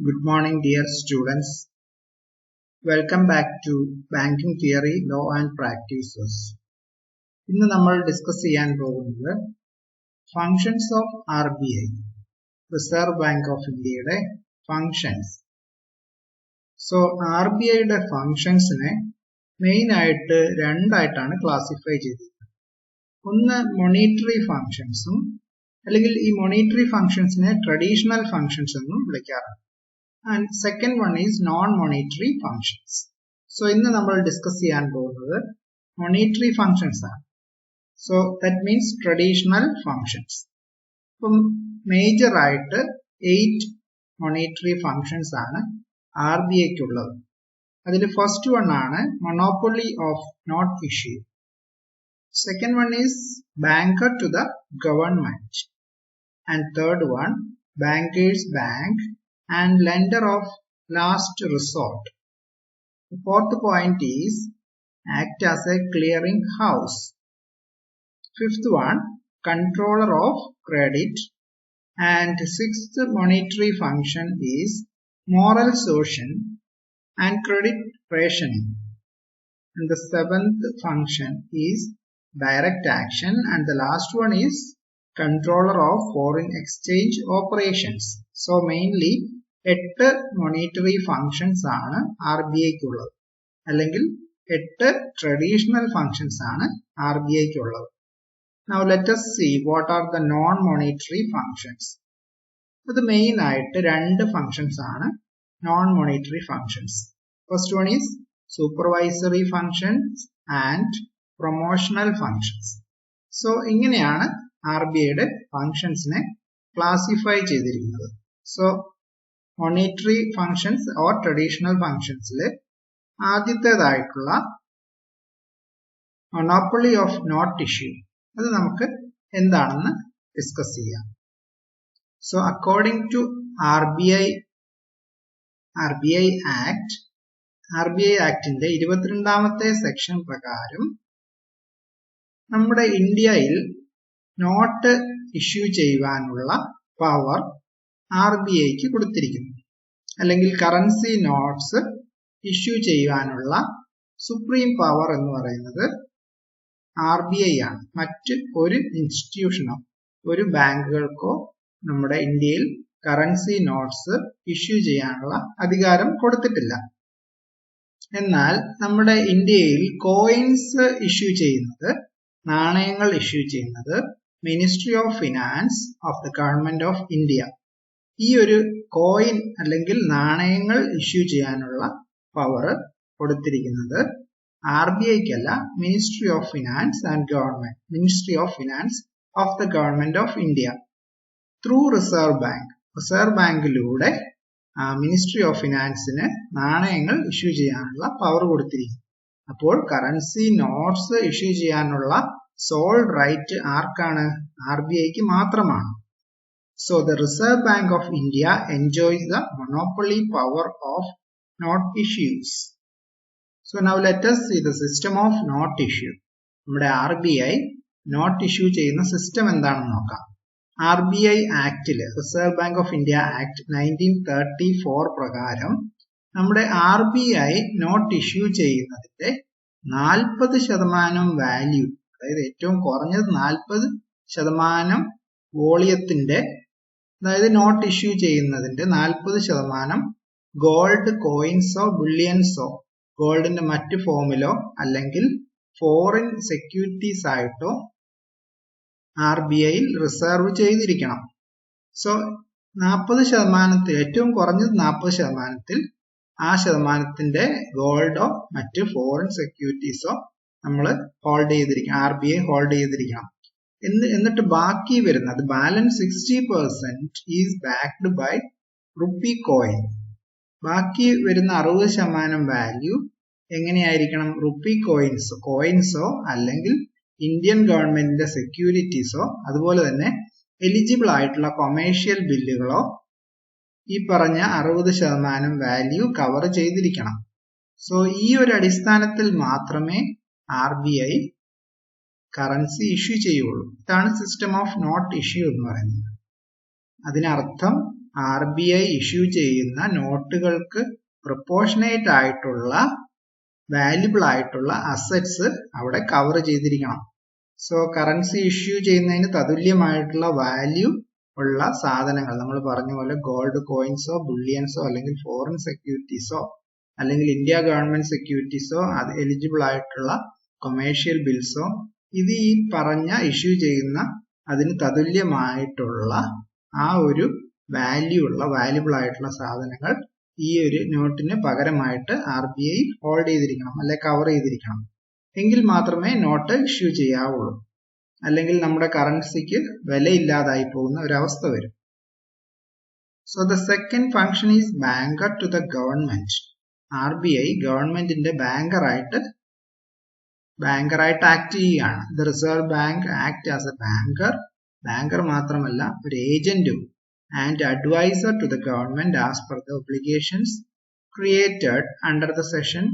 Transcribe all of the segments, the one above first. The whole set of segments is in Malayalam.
Good morning, dear students. Welcome back to Banking Theory, Law and Practices. ഇന്ന് നമ്മൾ ഡിസ്കസ് ചെയ്യാൻ പോകുന്നത് functions of RBI, reserve bank of ഇന്ത്യയുടെ ഫങ്ഷൻസ്. സോ RBIയുടെ ഫങ്ഷൻസിനെ മെയിൻ ആയിട്ട് രണ്ടായിട്ടാണ് ക്ലാസിഫൈ ചെയ്തിരിക്കുന്നത്. ഒന്ന് മോണിറ്ററി ഫങ്ഷൻസും, അല്ലെങ്കിൽ ഈ മോണിറ്ററി ഫങ്ഷൻസിനെ ട്രഡീഷണൽ ഫങ്ഷൻസ് എന്നും വിളിക്കാറുണ്ട്. And second one is non-monetary functions. So ഇന്ന് നമ്മൾ ഡിസ്കസ് ചെയ്യാൻ പോകുന്നത് monetary functions ആണ്. So that means traditional functions. അപ്പം മേജർ ആയിട്ട് 8 monetary functions ആണ് RBIക്ക് ഉള്ളത്. അതിൽ ഫസ്റ്റ് വൺ ആണ് monopoly of note issue. Second one is banker to the government. And third one, bankers bank and lender of last resort. The fourth point is act as a clearing house. Fifth one, controller of credit. And sixth monetary function is moral suasion and credit rationing. And the seventh function is direct action, and the last one is controller of foreign exchange operations. So mainly 8 monetary functions ആണ് RBIക്ക് ഉള്ളത്, അല്ലെങ്കിൽ 8 traditional functions ആണ് RBIക്ക് ഉള്ളത്. Now let us see what are the non-monetary functions. ഇത് മെയിൻ ആയിട്ട് രണ്ട് functions ആണ് non-monetary functions. First one is supervisory functions and promotional functions. So ഇങ്ങനെയാണ് RBIയുടെ functionsനെ ക്ലാസിഫൈ ചെയ്തിരിക്കുന്നത്. So monetary functions or traditional functionsൽ ആദ്യത്തേതായിട്ടുള്ള monopoly of note issue, അത് നമുക്ക് എന്താണെന്ന് ഡിസ്കസ് ചെയ്യാം. So according to RBI ആക്ടിന്റെ 22ാമത്തെ സെക്ഷൻ പ്രകാരം നമ്മുടെ ഇന്ത്യയിൽ നോട്ട് ഇഷ്യൂ ചെയ്യുവാനുള്ള പവർ RBIക്ക് കൊടുത്തിരിക്കുന്നു, അല്ലെങ്കിൽ കറൻസി നോട്ട്സ് ഇഷ്യൂ ചെയ്യുവാനുള്ള സുപ്രീം പവർ എന്ന് പറയുന്നത് RBI ആണ്. മറ്റ് ഒരു ഇൻസ്റ്റിറ്റ്യൂഷനോ ഒരു ബാങ്കുകൾക്കോ നമ്മുടെ ഇന്ത്യയിൽ കറൻസി നോട്ട്സ് ഇഷ്യൂ ചെയ്യാനുള്ള അധികാരം കൊടുത്തിട്ടില്ല. എന്നാൽ നമ്മുടെ ഇന്ത്യയിൽ കോയിൻസ് ഇഷ്യൂ ചെയ്യുന്നത്, നാണയങ്ങൾ ഇഷ്യൂ ചെയ്യുന്നത് ministry of finance of the government of India. ഈ ഒരു കോയിൻ അല്ലെങ്കിൽ നാണയങ്ങൾ ഇഷ്യൂ ചെയ്യാനുള്ള പവർ കൊടുത്തിരിക്കുന്നത് RBIക്കല്ല, ministry of finance and government, ministry of finance of the government of India through reserve bank. Reserve ബാങ്കിലൂടെ മിനിസ്ട്രി ഓഫ് ഫിനാൻസിന് നാണയങ്ങൾ ഇഷ്യൂ ചെയ്യാനുള്ള പവർ കൊടുത്തിരിക്കുന്നു. അപ്പോൾ കറൻസി നോട്ട്സ് ഇഷ്യൂ ചെയ്യാനുള്ള സോൾ റൈറ്റ് ആർക്കാണ്? RBIക്ക് മാത്രമാണ്. So the Reserve Bank of India enjoys the monopoly power of note issues. So now let us see the system of note issue. നമ്മുടെ RBI നോട്ട് ഇഷ്യൂ ചെയ്യുന്ന സിസ്റ്റം എന്താണെന്ന് നോക്കാം. RBI ആക്ടില്, reserve bank of India act 1934 പ്രകാരം നമ്മുടെ RBI നോട്ട് ഇഷ്യൂ ചെയ്യുന്നതിന്റെ 40% വാല്യൂ, അതായത് ഏറ്റവും കുറഞ്ഞത് 40% വോളിയത്തിന്റെ, അതായത് നോട്ട് ഇഷ്യൂ ചെയ്യുന്നതിന്റെ 40% ഗോൾഡ് കോയിൻസോ ബുള്ളിയൻസോ, ഗോൾഡിന്റെ മറ്റ് ഫോമിലോ അല്ലെങ്കിൽ ഫോറിൻ സെക്യൂരിറ്റീസ് ആയിട്ടോ RBIയിൽ റിസർവ് ചെയ്തിരിക്കണം. സോ 40%, ഏറ്റവും കുറഞ്ഞത് 40%, ആ ശതമാനത്തിന്റെ ഗോൾഡോ മറ്റ് ഫോറിൻ സെക്യൂരിറ്റീസോ നമ്മൾ ഹോൾഡ് ചെയ്തിരിക്കണം, RBI ഹോൾഡ് ചെയ്തിരിക്കണം. എന്നിട്ട് ബാക്കി വരുന്നത് balance 60% is backed by rupee coin. ബാക്കി വരുന്ന 60% വാല്യൂ എങ്ങനെയായിരിക്കണം? റുപ്പി കോയിൻസോ അല്ലെങ്കിൽ ഇന്ത്യൻ ഗവൺമെന്റിന്റെ സെക്യൂരിറ്റീസോ, അതുപോലെ തന്നെ എലിജിബിൾ ആയിട്ടുള്ള കൊമേഴ്ഷ്യൽ ബില്ലുകളോ ഈ പറഞ്ഞ 60% വാല്യൂ കവർ ചെയ്തിരിക്കണം. സോ ഈ ഒരു അടിസ്ഥാനത്തിൽ മാത്രമേ RBI കറൻസി ഇഷ്യൂ ചെയ്യുള്ളൂ. ഇതാണ് സിസ്റ്റം ഓഫ് നോട്ട് ഇഷ്യൂ എന്ന് പറയുന്നത്. അതിനർത്ഥം RBI ഇഷ്യൂ ചെയ്യുന്ന നോട്ടുകൾക്ക് പ്രൊപ്പോർഷനേറ്റ് ആയിട്ടുള്ള വാല്യുബിൾ ആയിട്ടുള്ള അസറ്റ്സ് അവിടെ കവർ ചെയ്തിരിക്കണം. സോ കറൻസി ഇഷ്യൂ ചെയ്യുന്നതിന് തതുല്യമായിട്ടുള്ള വാല്യൂ ഉള്ള സാധനങ്ങൾ, നമ്മൾ പറഞ്ഞ പോലെ ഗോൾഡ് കോയിൻസോ ബുള്ളിയൻസോ അല്ലെങ്കിൽ ഫോറിൻ സെക്യൂരിറ്റീസോ അല്ലെങ്കിൽ ഇന്ത്യ ഗവൺമെന്റ് സെക്യൂരിറ്റീസോ അത് എലിജിബിൾ ആയിട്ടുള്ള കൊമേഴ്ഷ്യൽ ബിൽസോ, ഇത് ഈ പറഞ്ഞ ഇഷ്യൂ ചെയ്യുന്ന അതിന് തതുല്യമായിട്ടുള്ള ആ ഒരു വാല്യുബിൾ ആയിട്ടുള്ള സാധനങ്ങൾ ഈ ഒരു നോട്ടിന് പകരമായിട്ട് RBI ഹോൾഡ് ചെയ്തിരിക്കണം, അല്ലെ കവർ ചെയ്തിരിക്കണം. എങ്കിൽ മാത്രമേ നോട്ട് ഇഷ്യൂ ചെയ്യാവുള്ളൂ. അല്ലെങ്കിൽ നമ്മുടെ കറൻസിക്ക് വിലയില്ലാതായി പോകുന്ന ഒരവസ്ഥ വരും. So the second function is banker to the government. RBI ഗവൺമെന്റിന്റെ ബാങ്കറായിട്ട് ആക്ട് ചെയ്യുകയാണ്. The reserve bank act as a banker മാത്രമല്ല ഒരു ഏജന്റും and advisor to the government as per the obligations created under the section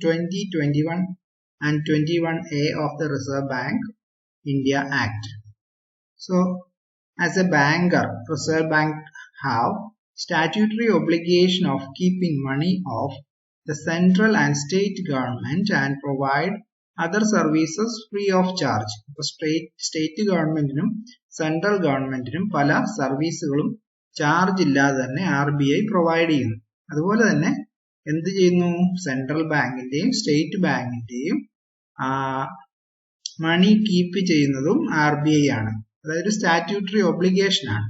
20, 21 and 21A of the Reserve Bank India Act. So as a banker, Reserve Bank have statutory obligation of keeping money of the central and state government and provide other services free of charge. State ഗവൺമെന്റിനും സെൻട്രൽ ഗവൺമെന്റിനും പല സർവീസുകളും ചാർജ് ഇല്ലാതെ തന്നെ RBI പ്രൊവൈഡ് ചെയ്യുന്നു. അതുപോലെ തന്നെ എന്ത് ചെയ്യുന്നു? സെൻട്രൽ ബാങ്കിന്റെയും സ്റ്റേറ്റ് ബാങ്കിന്റെയും മണി കീപ്പ് ചെയ്യുന്നതും RBI ആണ്. അതായത് സ്റ്റാറ്റ്യൂട്ടറി ഒബ്ലിഗേഷൻ ആണ്.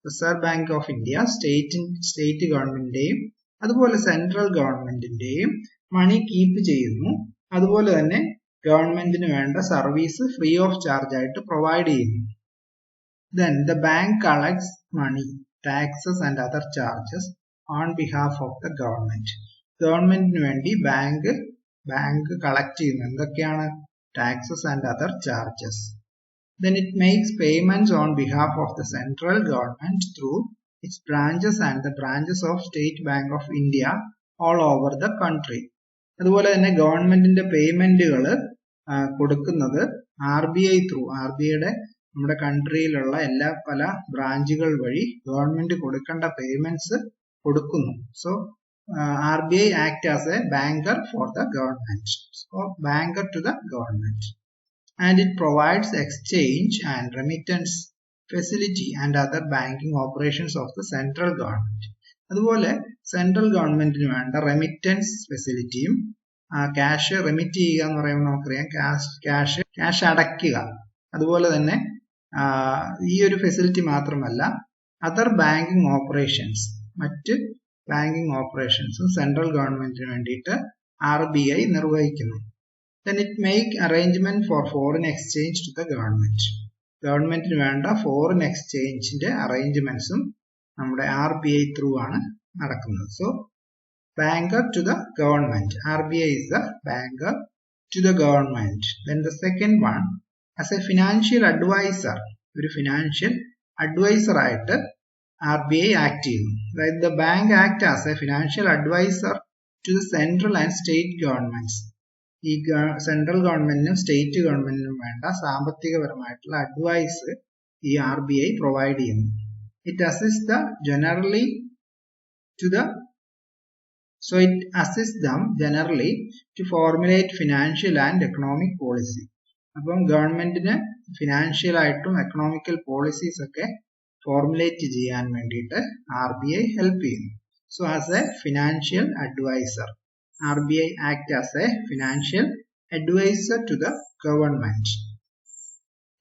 Reserve bank of India state ഗവൺമെന്റിന്റെയും അതുപോലെ സെൻട്രൽ ഗവൺമെന്റിന്റെയും മണി കീപ്പ് ചെയ്യുന്നു. അതുപോലെ തന്നെ ഗവൺമെന്റിന് വേണ്ട സർവീസ് ഫ്രീ ഓഫ് ചാർജ് ആയിട്ട് പ്രൊവൈഡ് ചെയ്യുന്നു. Then the bank collects money, taxes and other charges on behalf of the government. ഗവൺമെന്റിന് വേണ്ടി ബാങ്ക് കളക്ട് ചെയ്യുന്നു. എന്തൊക്കെയാണ്? Taxes and other charges. Then it makes payments on behalf of the central government through its branches and the branches of State Bank of India all over the country. അതുപോലെ തന്നെ ഗവൺമെന്റിന്റെ പേയ്മെന്റുകൾ കൊടുക്കുന്നത് RBI ത്രൂ, RBIയുടെ നമ്മുടെ കൺട്രിയിലുള്ള പല ബ്രാഞ്ചുകൾ വഴി ഗവൺമെന്റ് കൊടുക്കേണ്ട പേയ്മെന്റ്സ് കൊടുക്കുന്നു. So RBI act as a banker for the government. So banker to the government. And it provides exchange and remittance facility and other banking operations of the central government. അതുപോലെ സെൻട്രൽ ഗവൺമെന്റിന് വേണ്ട റെമിറ്റൻസ് ഫെസിലിറ്റിയും, ക്യാഷ് റെമിറ്റ് ചെയ്യുക എന്ന് പറയുമ്പോൾ നമുക്കറിയാം ക്യാഷ് അടയ്ക്കുക. അതുപോലെ തന്നെ ഈ ഒരു ഫെസിലിറ്റി മാത്രമല്ല അതർ ബാങ്കിങ് ഓപ്പറേഷൻസ്, മറ്റ് ബാങ്കിങ് ഓപ്പറേഷൻസും സെൻട്രൽ ഗവൺമെന്റിന് വേണ്ടിയിട്ട് RBI നിർവഹിക്കുന്നു. Then it make arrangement for foreign exchange to the government. ഗവൺമെന്റിന് വേണ്ട ഫോറിൻ എക്സ്ചേഞ്ചിന്റെ അറേഞ്ച്മെന്റ്സും നമ്മുടെ RBI ത്രൂ ആണ് നടക്കുന്നത്. So banker to the government. RBI is the banker to the government. Then the second one, as a financial advisor, ഒരു ഫിനാൻഷ്യൽ അഡ്വൈസർ ആയിട്ട് RBI ആക്ട് ചെയ്യുന്നു. അതായത് the bank act as a financial advisor to the central and state governments. ഈ സെൻട്രൽ ഗവൺമെന്റിനും സ്റ്റേറ്റ് ഗവൺമെന്റിനും വേണ്ട സാമ്പത്തികപരമായിട്ടുള്ള അഡ്വൈസ് ഈ RBI പ്രൊവൈഡ് ചെയ്യുന്നു. It assists them generally to formulate financial and economic policy. അപ്പം ഗവൺമെന്റിന് ഫിനാൻഷ്യൽ ആയിട്ടും എക്കണോമിക്കൽ പോളിസീസ് ഒക്കെ ഫോർമുലേറ്റ് ചെയ്യാൻ വേണ്ടിയിട്ട് RBI ഹെൽപ്പ് ചെയ്യുന്നു. So as a financial advisor, RBI act as a financial advisor to the government.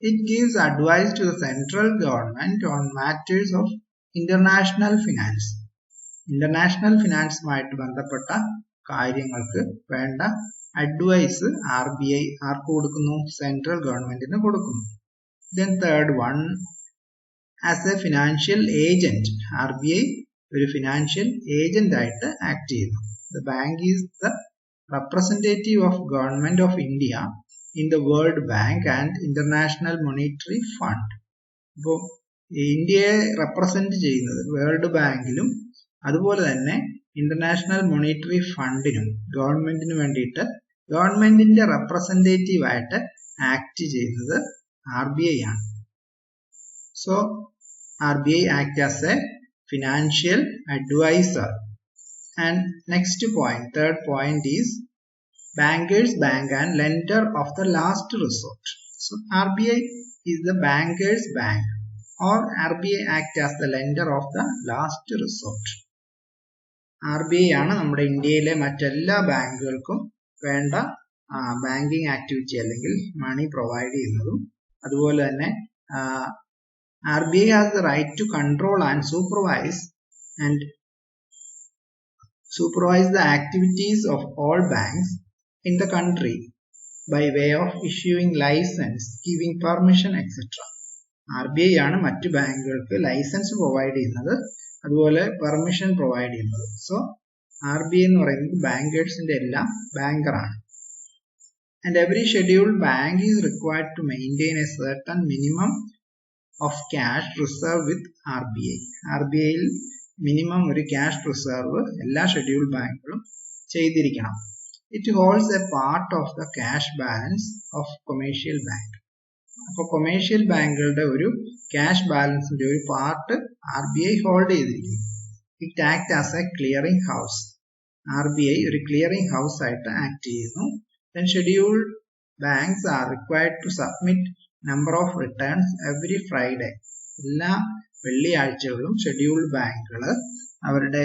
It gives advice to the central government on matters of international finance. International ഫിനാൻസുമായിട്ട് ബന്ധപ്പെട്ട കാര്യങ്ങൾക്ക് വേണ്ട അഡ്വൈസ് RBI ആർക്ക് കൊടുക്കുന്നു? സെൻട്രൽ ഗവൺമെന്റിന് കൊടുക്കുന്നു. Then third one, as a financial agent, RBI ഒരു ഫിനാൻഷ്യൽ ഏജന്റ് ആയിട്ട് ആക്ട് ചെയ്യുന്നു. The bank is the representative of Government of India in the World Bank and International Monetary Fund. അപ്പോൾ ഇന്ത്യയെ റെപ്രസെന്റ് ചെയ്യുന്നത് വേൾഡ് ബാങ്കിലും അതുപോലെ തന്നെ ഇന്റർനാഷണൽ മോണിറ്ററി ഫണ്ടിനും ഗവൺമെന്റിന് വേണ്ടിയിട്ട് ഗവൺമെന്റിന്റെ റെപ്രസെന്റേറ്റീവ് ആയിട്ട് ആക്ട് ചെയ്യുന്നത് RBI ആണ്. So RBI act as A financial advisor. And next point, third point is bankers bank and lender of the last resort. So RBI is the bankers bank, or RBI act as the lender of the last resort. RBI ആണ് നമ്മുടെ ഇന്ത്യയിലെ മറ്റെല്ലാ ബാങ്കുകൾക്കും വേണ്ട ബാങ്കിങ് ആക്ടിവിറ്റി അല്ലെങ്കിൽ മണി പ്രൊവൈഡ് ചെയ്യുന്നതും. അതുപോലെ തന്നെ RBI has the right to control and supervise the activities of all banks in the country by way of issuing license, giving permission, etc. RBI ആണ് മറ്റു ബാങ്കുകൾക്ക് ലൈസൻസ് പ്രൊവൈഡ് ചെയ്യുന്നത്, അതുപോലെ പെർമിഷൻ പ്രൊവൈഡ് ചെയ്യുന്നത്. സോ RBI എന്ന് പറയുന്നത് ബാങ്കേഴ്സിന്റെ എല്ലാം ബാങ്കറാണ്. And every scheduled bank is required to maintain a certain minimum of cash reserve with RBI. RBIയിൽ മിനിമം ഒരു ക്യാഷ് റിസർവ് എല്ലാ ഷെഡ്യൂൾഡ് ബാങ്കുകളും ചെയ്തിരിക്കണം. It holds a part of the cash balance of commercial bank. അപ്പോൾ കൊമേഴ്ഷ്യൽ ബാങ്കുകളുടെ ഒരു ക്യാഷ് ബാലൻസിന്റെ ഒരു പാർട്ട് RBI ഹോൾഡ് ചെയ്തിരിക്കുന്നു. It act as a clearing house. RBI ഒരു ക്ലിയറിംഗ് ഹൗസ് ആയിട്ട് ആക്ട് ചെയ്യുന്നു. Then scheduled banks are required to submit number of returns every Friday. എല്ലാ വെള്ളിയാഴ്ചകളും ഷെഡ്യൂൾഡ് ബാങ്കുകൾ അവരുടെ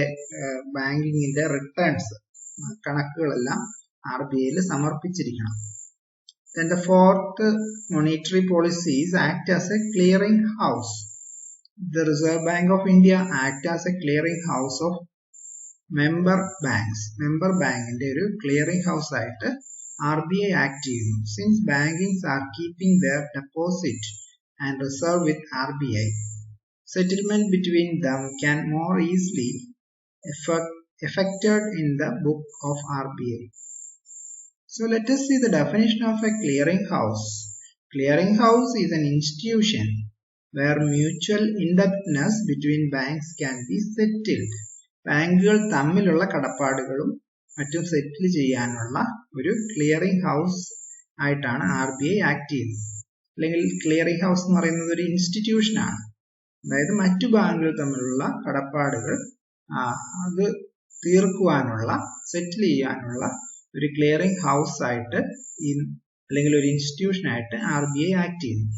ബാങ്കിങ്ങിന്റെ returns കണക്കുകളെല്ലാം RBIയിൽ സമർപ്പിച്ചിരിക്കണം. Then the fourth monetary policies act as a clearing house. The Reserve Bank of India act as a clearing house of member banks. Member bankന്റെ ഒരു clearing house ആയിട്ട് RBI act ചെയ്യുന്നു. Since banks are keeping their deposit and reserve with RBI, settlement between them can more easily effected in the book of RBI. So let us see the definition of a clearing house. Clearing house is an institution where mutual indebtedness between banks can be settled. ബാങ്കുകൾ തമ്മിലുള്ള കടപ്പാടുകളും മറ്റും സെറ്റിൽ ചെയ്യാനുള്ള ഒരു ക്ലിയറിംഗ് ഹൗസ് ആയിട്ടാണ് RBI ആക്ട് ചെയ്യുന്നത്. അല്ലെങ്കിൽ ക്ലിയറിംഗ് ഹൗസ് എന്ന് പറയുന്നത് ഒരു ഇൻസ്റ്റിറ്റ്യൂഷൻ ആണ്. അതായത് മറ്റു ബാങ്കുകൾ തമ്മിലുള്ള കടപ്പാടുകൾ അത് തീർക്കുവാനുള്ള, സെറ്റിൽ ചെയ്യാനുള്ള ഒരു ക്ലിയറിംഗ് ഹൗസ് ആയിട്ട് അല്ലെങ്കിൽ ഒരു ഇൻസ്റ്റിറ്റ്യൂഷൻ ആയിട്ട് RBI ആക്ട് ചെയ്യുന്നു.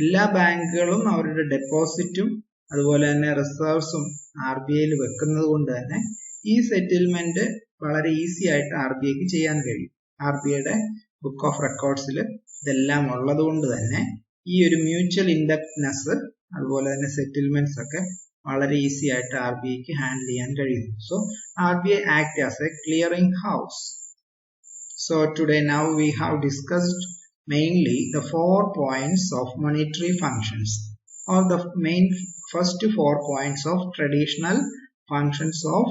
എല്ലാ ബാങ്കുകളും അവരുടെ ഡെപ്പോസിറ്റും അതുപോലെ തന്നെ റിസർവ്സും RBIയിൽ വെക്കുന്നത് കൊണ്ട് തന്നെ ഈ സെറ്റിൽമെന്റ് വളരെ ഈസി ആയിട്ട് RBIക്ക് ചെയ്യാൻ കഴിയും. RBIയുടെ ബുക്ക് ഓഫ് റെക്കോർഡ്സിൽ ഇതെല്ലാം ഉള്ളത് കൊണ്ട് തന്നെ ഈ ഒരു മ്യൂച്വൽ ഇൻഡെപ്റ്റ്നെസ് അതുപോലെ തന്നെ സെറ്റിൽമെന്റ്സ് ഒക്കെ വളരെ ഈസി ആയിട്ട് RBIക്ക് ഹാൻഡിൽ ചെയ്യാൻ കഴിയുന്നു. So RBI act as a clearing house. So today now we have discussed mainly the 4 points of monetary functions, or the main first 4 points of traditional functions of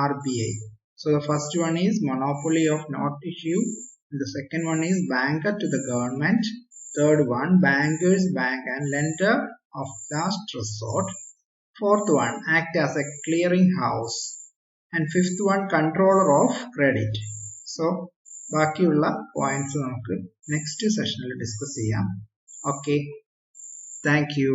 RBI. So the first one is monopoly of note issue, the second one is banker to the government, third one bankers bank and lender of last resort, fourth one act as a clearing house, and fifth one controller of credit. So ബാക്കിയുള്ള പോയിന്റ്സ് നമുക്ക് നെക്സ്റ്റ് സെഷനിൽ ഡിസ്കസ് ചെയ്യാം. Okay, thank you.